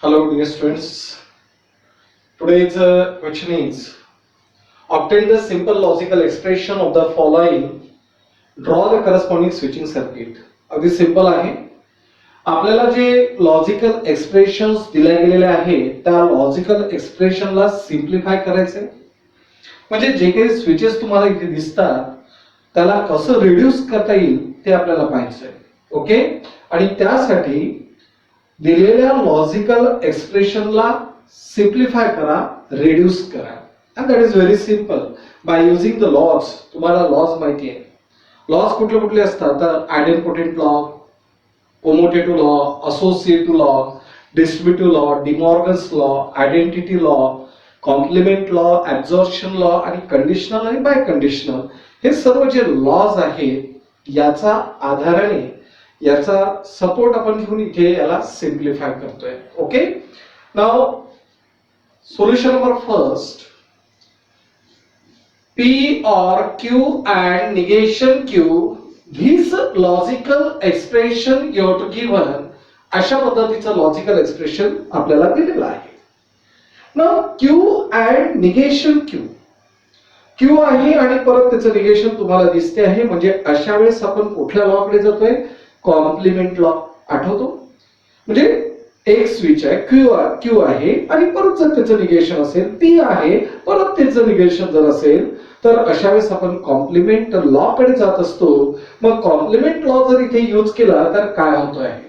Hello dear students, today's question is obtain the simple logical expression of the following, draw the corresponding switching circuit. अगदी simple आहे. आपल्याला जे logical expressions दिल्या गेलेले आहेत त्या लॉजिकल एक्सप्रेशनला सिम्प्लिफाय करायचे, म्हणजे जे काही स्विचेस तुम्हाला इथे दिसतात त्याला कसं रिड्यूस करता येईल ते आपल्याला पाहायचंय. ओके, आणि त्यासाठी दिलेल्या लॉजिकल एक्सप्रेशनला सिम्प्लिफाय करा, रिड्यूस करा. And that is very simple by using the laws. तुम्हाला लॉज माहिती आहे. लॉज कुठले कुठले असतात तर idempotent law, commutative law, associative law, distributive law, De Morgan's law, identity law, complement law, absorption law आणि कंडिशनल आणि बाय कंडिशनल, हे सर्व जे लॉज आहेत याचा आधाराने याचा सपोर्ट आपण घेऊन इथे याला सिम्प्लिफाय करतोय. Okay, now solution number first, P or Q and negation Q, this logical expression you have to given, अशा पद्धतीचं लॉजिकल एक्सप्रेशन आपल्याला दिलेलं आहे. Now Q and negation Q, Q आहे आणि परत त्याचं निगेशन तुम्हाला दिसते आहे, म्हणजे अशा वेळेस आपण कुठल्या लॉ कडे जातोय, कॉम्प्लिमेंट लॉ. आठवतो, म्हणजे एक स्विच आहे, क्यू आहे आणि परत जर त्याचं निगेशन असेल, पी आहे परत त्याचं निगेशन जर असेल, तर अशा वेळेस आपण कॉम्प्लिमेंट लॉ कडे जात असतो. मग कॉम्प्लिमेंट लॉ जर इथे यूज केला तर काय होतो आहे,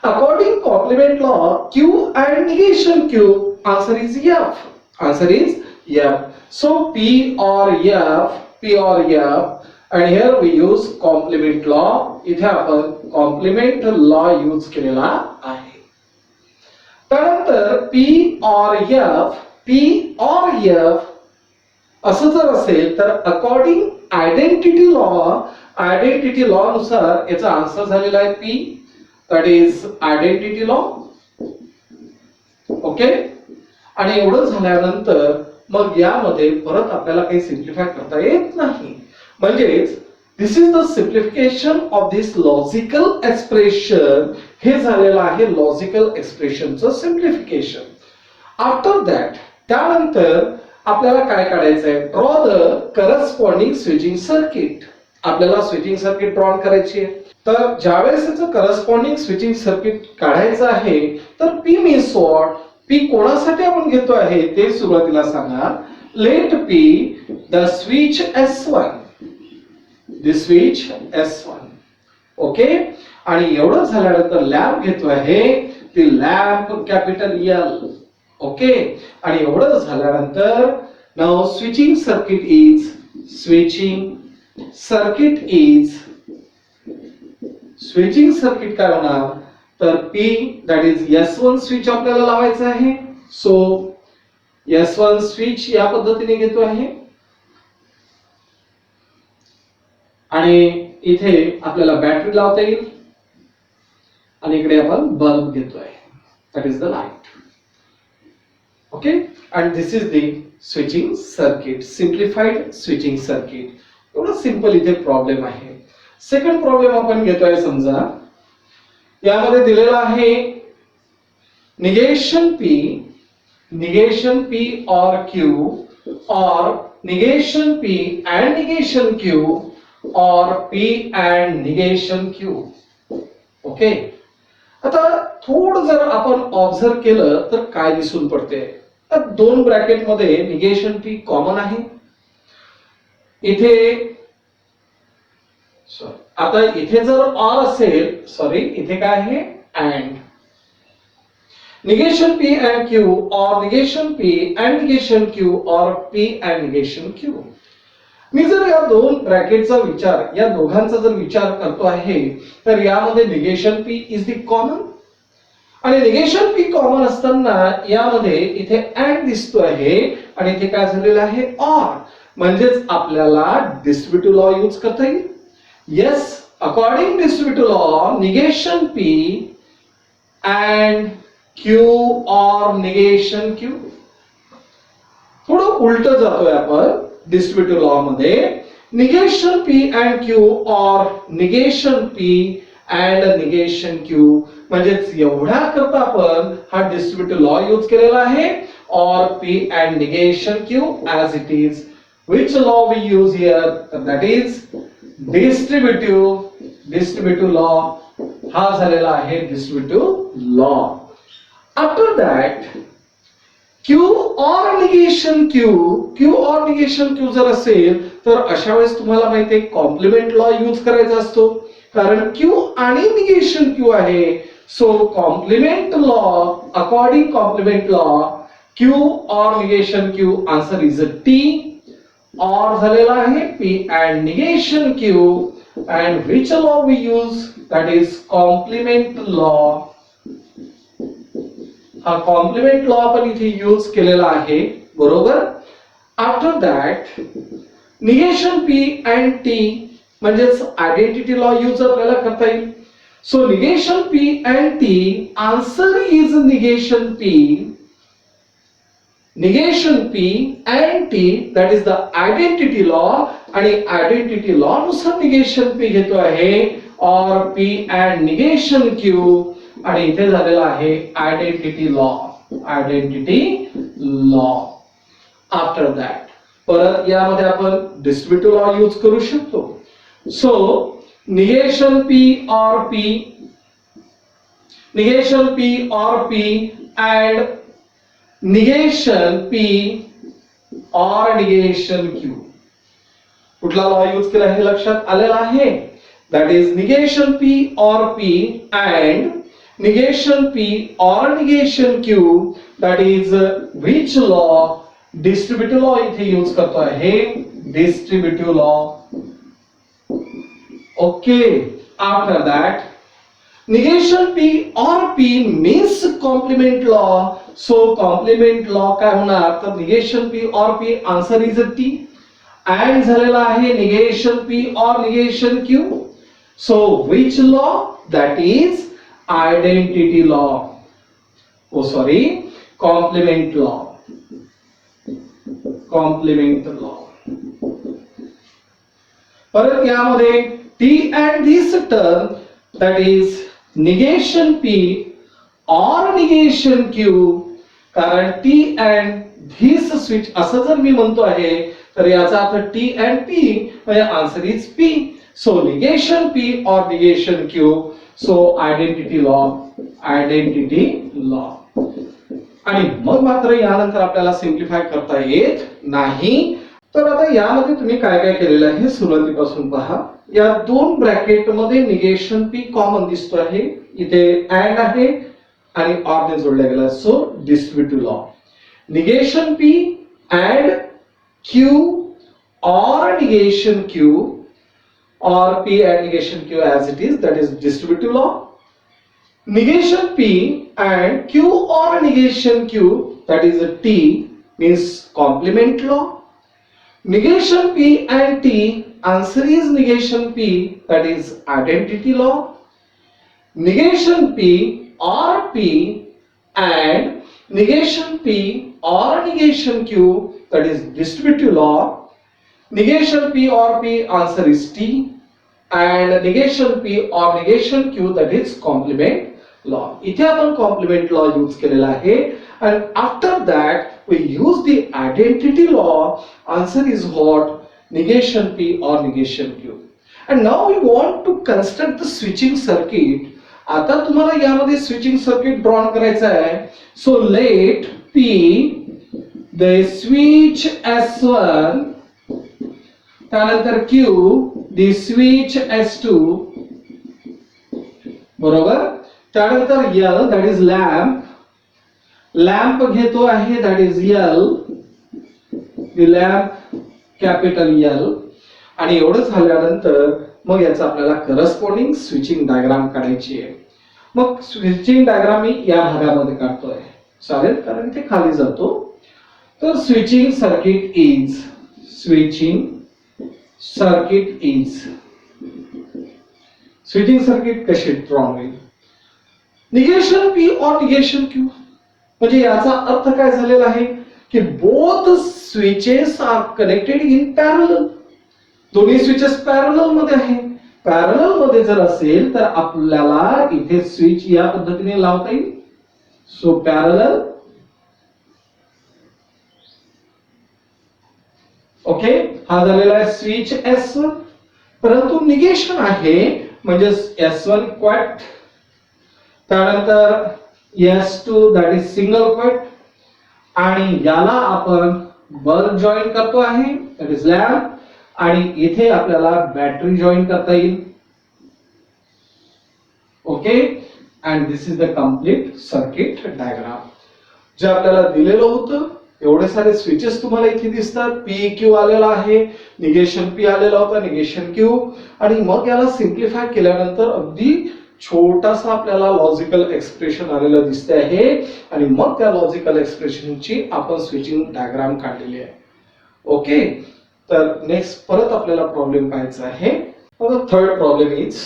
according complement law Q and negation Q, answer is F. Answer is F. So P और F and here we use complement law. इथे आपण complement law यूज केलेला आहे. त्यानंतर P or F असं जर असेल तर अकॉर्डिंग आयडेंटिटी लॉ नुसार याचा आन्सर झालेला आहे P, that is identity law. Okay, आणि एवढं झाल्यानंतर मग यामध्ये परत आपल्याला काही सिम्प्लिफाय करता येत नाही. म्हणजेच this is the simplification of this logical expression. हे झालेलं आहे लॉजिकल एक्सप्रेशनचं सिम्प्लिफिकेशन. आफ्टर दॅट त्यानंतर आपल्याला काय काढायचं आहे, draw the corresponding switching circuit. आपल्याला स्विचिंग सर्किट ड्रॉ करायची आहे. तर ज्यावेळेस याचं करस्पॉन्डिंग स्विचिंग सर्किट काढायचं आहे तर पी मीन्स व्हॉट, पी कोणासाठी आपण घेतो आहे ते सुरुवातीला सांगा. Let P the switch S1, the switch S1. Okay, आणि एवढं झाल्यानंतर लॅम्प घेतो आहे ती लॅम्प कॅपिटल L. ओके, आणि एवढं झाल्यानंतर नाउ स्विचिंग सर्किट काय होणार तर P that is S1 switch आपल्याला लावायचं आहे. सो S1 स्विच या पद्धतीने घेतो आहे आणि इथे आपल्याला बॅटरी लावता येईल आणि इकडे आपण बल्ब घेतोय, that is the light. Okay, and this is the switching circuit, simplified switching circuit. एवढं सिंपल इथे प्रॉब्लेम आहे. सेकंड प्रॉब्लेम आपण घेतोय. समजा यामध्ये दिलेला आहे निगेशन P और Q और negation P and negation Q और P and negation Q. Okay, आता थोडं जर आपण ऑब्झर्व केलं तर काय दिसून पडते, तर दोन ब्रॅकेट मध्ये निगेशन P कॉमन आहे. इथे आता इथे जर ऑर असेल, इथे काय आहे and. Negation P and Q और negation P and negation Q और P and निगेशन Q. मी जर या दोन ब्रॅकेटचा विचार, या दोघांचा जर विचार करतो आहे तर यामध्ये negation P is the common आणि निगेशन P कॉमन असताना यामध्ये इथे अँड दिसतो आहे आणि इथे काय झालेलं आहे ऑर. म्हणजेच आपल्याला डिस्ट्रीब्युटिव्ह लॉ यूज करता येईल. Yes, according distributive law negation P and Q और निगेशन Q. थोडं उलट जातोय आपण डिस्ट्रीब्युटिव्ह लॉ मध्ये. निगेशन P अँड Q और negation P and negation Q. म्हणजेच एवढ्या करता आपण हा डिस्ट्रीब्युटिव्ह लॉ यूज केलेला आहे. और P and negation Q as it is. Which law we use here? That is distributive law. हा झालेला आहे distributive law. After that, Q or negation Q जर असेल तर अशा वेळेस तुम्हाला माहिती आहे कॉम्प्लिमेंट लॉ यूज करायचा असतो. कारण Q आणि निगेशन Q आहे. So complement law, according complement law Q or negation Q, answer is T. और झालेला आहे P and negation Q. And which law we use? That is complement law. हा complement law आपण इथे use केलेला आहे. बरोबर. After that negation P and T म्हणजेच आयडेंटिटी लॉ यूज आपल्याला करता येईल. So negation P and T, answer is negation P. Negation P and T, that is the identity law. आणि identity law नुसार negation P घेतो आहे. और P and negation Q. आणि इथे झालेला आहे identity law. After that परत यामध्ये आपण distributive law यूज करू शकतो. So negation P or P and negation P or negation Q. कुठला लॉ यूज केला हे लक्षात आलेला आहे. That is negation P or P and negation P or negation Q. That is which law? Distributive law इथे use करतो आहे. Distributive law. Okay. After that negation P or P means complement law. So complement law काय होणार तर negation P or P, answer is T. and झालेला आहे negation P or negation Q. So which law? That is identity law. Oh sorry, complement law. परत यामध्ये T and this term, that is negation P or negation Q. कारण T and this switch असं जर मी म्हणतो आहे तर याचा अर्थ T and P म्हणजे answer is P. So negation P or negation Q. So identity law. आणि मग मात्र यानंतर आपल्याला सिम्प्लिफाय करता येत नाही. तर आता यामध्ये तुम्ही काय काय केलेलं आहे सुरुवातीपासून पहा. या दोन ब्रॅकेट मध्ये निगेशन P कॉमन दिसतो आहे. इथे अँड आहे आणि ऑर ने जोडला गेला. So distributive law. Negation P and Q or negation Q or P and negation Q as it is, that is distributive law. Negation P and Q or negation Q, that is a T, means complement law. Negation P and T, answer is negation P, that is identity law. Negation P or P and negation P or negation Q, that is distributive law. Negation P or P, answer is T. And negation P or negation Q, that is complement law. इथे आपण complement law use केलेला आहे. And after that we use the identity law. Answer is what? Negation P or negation Q. And now we want to construct the switching circuit. आता तुम्हाला यामध्ये switching circuit draw करायचा आहे. So let P the switch S1, त्यानंतर Q the switch S2, बरोबर. त्यानंतर L, that is lamp घेतो आहे, that is L, the lamp capital L. आणि एवढं झाल्यानंतर मग याचा आपल्याला करस्पॉन्डिंग स्विचिंग डायग्राम काढायची आहे. मग स्विचिंग डायग्राम मी या भागामध्ये काढतोय. चालेल, कारण ते खाली जातो. तर switching circuit is switching circuit कशी ड्रॉ होईल. निगेशन P और निगेशन Q म्हणजे याचा अर्थ काय झालेला आहे की both switches are connected in parallel. दोन्ही स्विचेस पॅरलल मध्ये आहे. पॅरलल मध्ये जर असेल तर आपल्याला इथे स्विच या पद्धतीने लावता येईल. So parallel. ओके, हा झालेला आहे स्विच S1. परंतु निगेशन आहे म्हणजे S1 क्वाट, त्यानंतर S2 दॅट इज सिंगल क्वाट, आणि याला आपण बल्ब जॉईन करतो आहे दॅट इज लॅम्प, आणि इथे आपल्याला बॅटरी जॉईन करता येईल. Okay, and this is the complete circuit diagram. जे आपल्याला दिलेलं होतं एवढे सारे स्विचेस तुम्हाला इथे दिसतात. पी क्यू आलेला आहे, निगेशन पी आलेला होता, निगेशन क्यू, आणि मग याला सिम्प्लिफाय केल्यानंतर अगदी छोटासा आपल्याला लॉजिकल एक्सप्रेशन आलेलं दिसते आहे, आणि मग त्या लॉजिकल एक्सप्रेशनची आपण स्विचिंग डायग्राम काढलेली आहे. ओके, तर नेक्स्ट परत आपल्याला प्रॉब्लेम पाहायचा आहे. Third problem is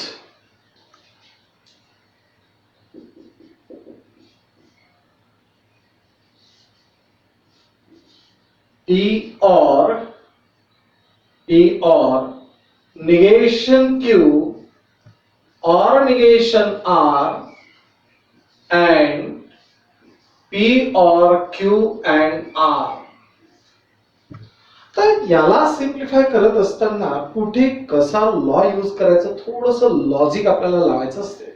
E or negation Q or negation R and P or Q and R. तर याला सिम्प्लिफाय करत असताना कुठे कसा लॉ यूज करायचा, थोडस लॉजिक आपल्याला लावायचं असते.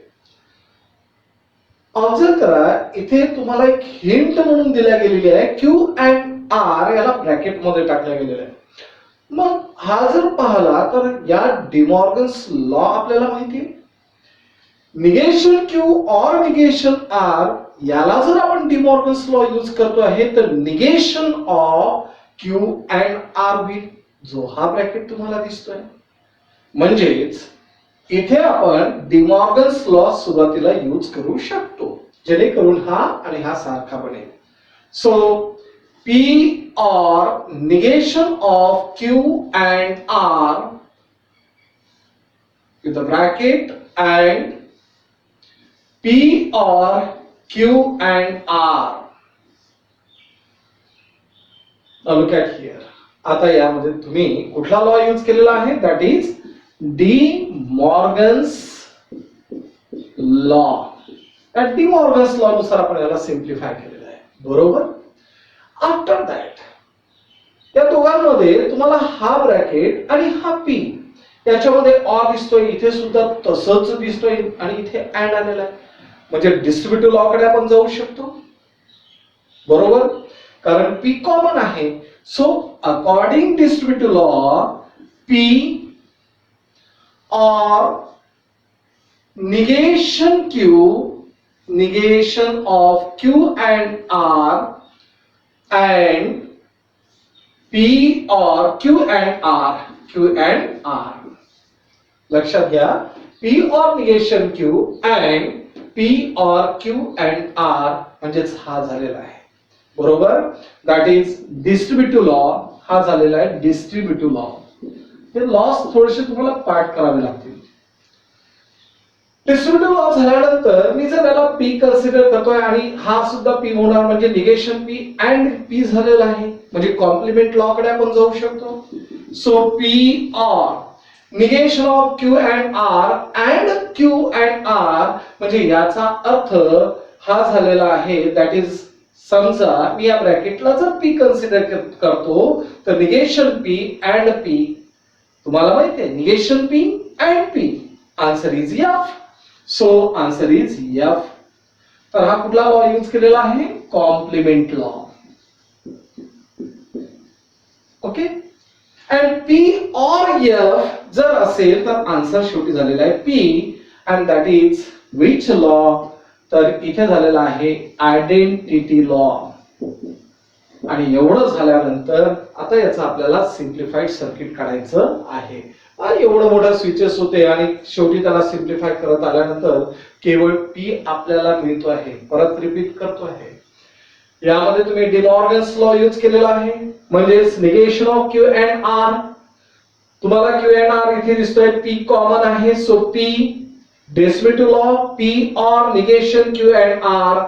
ऑब्झर्व करा, इथे तुम्हाला एक हिंट म्हणून दिल्या गेलेली आहे. Q and R याला ब्रॅकेट मध्ये टाकल्या गेलेला आहे. मग हा जर पाहिला तर या डिमॉर्गन्स लॉ आपल्याला माहिती आहे. निगेशन Q और निगेशन R याला जर आपण डिमॉर्गन्स लॉ यूज करतो आहे तर negation of Q and R होईल, जो हा ब्रॅकेट तुम्हाला दिसतोय. म्हणजेच इथे आपण डिमॉर्गन्स लॉ सुरुवातीला यूज करू शकतो, जेणेकरून हा आणि हा सारखा बनेल. So P or negation of Q and R with the bracket and P or Q and R. Now look at here. आता यामध्ये तुम्ही कुठला लॉ यूज केलेला आहे, that is D Morgan's law. त्या डी मॉर्गन्स लॉ नुसार आपण याला सिम्प्लिफाय केलेलं आहे, बरोबर. आफ्टर दॅट या दोघांमध्ये तुम्हाला हा ब्रॅकेट आणि हा पी याच्यामध्ये ऑर दिसतोय, इथे सुद्धा तसंच दिसतोय, आणि इथे अँड आलेला आहे. म्हणजे डिस्ट्रीब्युटिव्ह लॉ कडे आपण जाऊ शकतो, बरोबर, कारण पी कॉमन आहे. So according distributive law P और negation Q, negation of Q and R and P or Q and R, Q and R. लक्षात घ्या, P or negation Q and P or Q and R म्हणजेच हा झालेला आहे, बरोबर. That is distributive law. हा झालेला आहे डिस्ट्रीब्युटिव्ह लॉ. हे लॉस थोडेसे तुम्हाला पाठ करावे लागतील. डिस्ट्रीब्युटिव्ह लॉ झाल्यानंतर मी जर याला पी कन्सिडर करतोय आणि हा सुद्धा पी होणार, म्हणजे निगेशन पी अँड पी झालेला आहे, म्हणजे कॉम्प्लिमेंट लॉ कडे आपण जाऊ शकतो. So P or negation of Q and R and Q and R, म्हणजे याचा अर्थ हा झालेला आहे. दॅट इज, समजा मी या ब्रॅकेटला जर पी कन्सिडर करतो तर निगेशन पी अँड पी, तुम्हाला माहिती आहे negation P and P, answer is F. So answer is F. तर हा कुठला लॉ यूज केलेला आहे, complement law. Okay, and P or F जर असेल तर आन्सर शेवटी झालेला आहे P, and that is which law, तर इथे झालेला आहे आयडेंटिटी लॉ. आणि एवढं झाल्यानंतर आता याचा आपल्याला सिम्प्लिफाईड सर्किट काढायचं आहे. एवढं मोठं स्विचेस होते आणि शेवटी त्याला सिम्प्लिफाय करत आल्यानंतर केवळ पी आपल्याला मिळतो आहे. परत रिपीट करतो आहे, यामध्ये तुम्ही डिमॉर्गन्स लॉ यूज केलेला आहे, म्हणजेच negation of Q and R. तुम्हाला क्यू अँड आर इथे दिसतोय, पी कॉमन आहे, so P distributive law P or negation Q and R,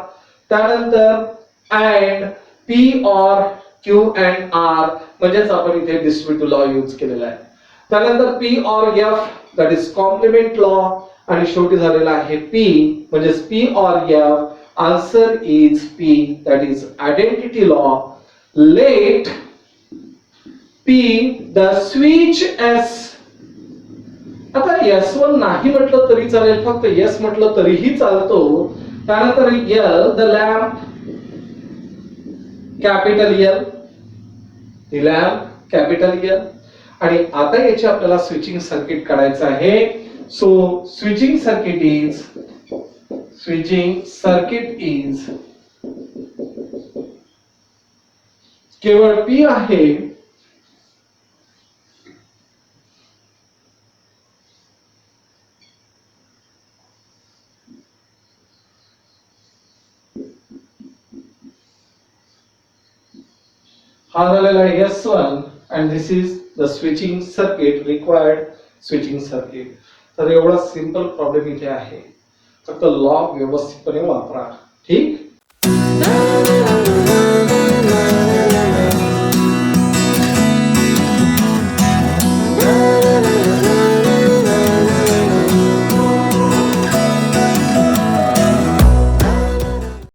त्यानंतर and P or Q and R, म्हणजेच आपण इथे डिस्ट्रीब्युटिव्ह लॉ यूज केलेला आहे. त्यानंतर P or F that is complement law आणि शेवटी झालेला आहे पी म्हणजे P or F answer is P that is identity law let P the switch S आता S1 नाही म्हटलं तरी चालेल फक्त S म्हटलं तरीही चालतो त्यानंतर L the lamp capital L lamp capital L आणि आता याचे आपल्याला स्विचिंग सर्किट काढायचं आहे सो स्विचिंग सर्किट इज केवळ P आहे हा झालेला आहे S1 and this is the switching circuit required switching circuit तर एवढा सिंपल प्रॉब्लेम इथे आहे फक्त लॉ व्यवस्थितपणे वापरा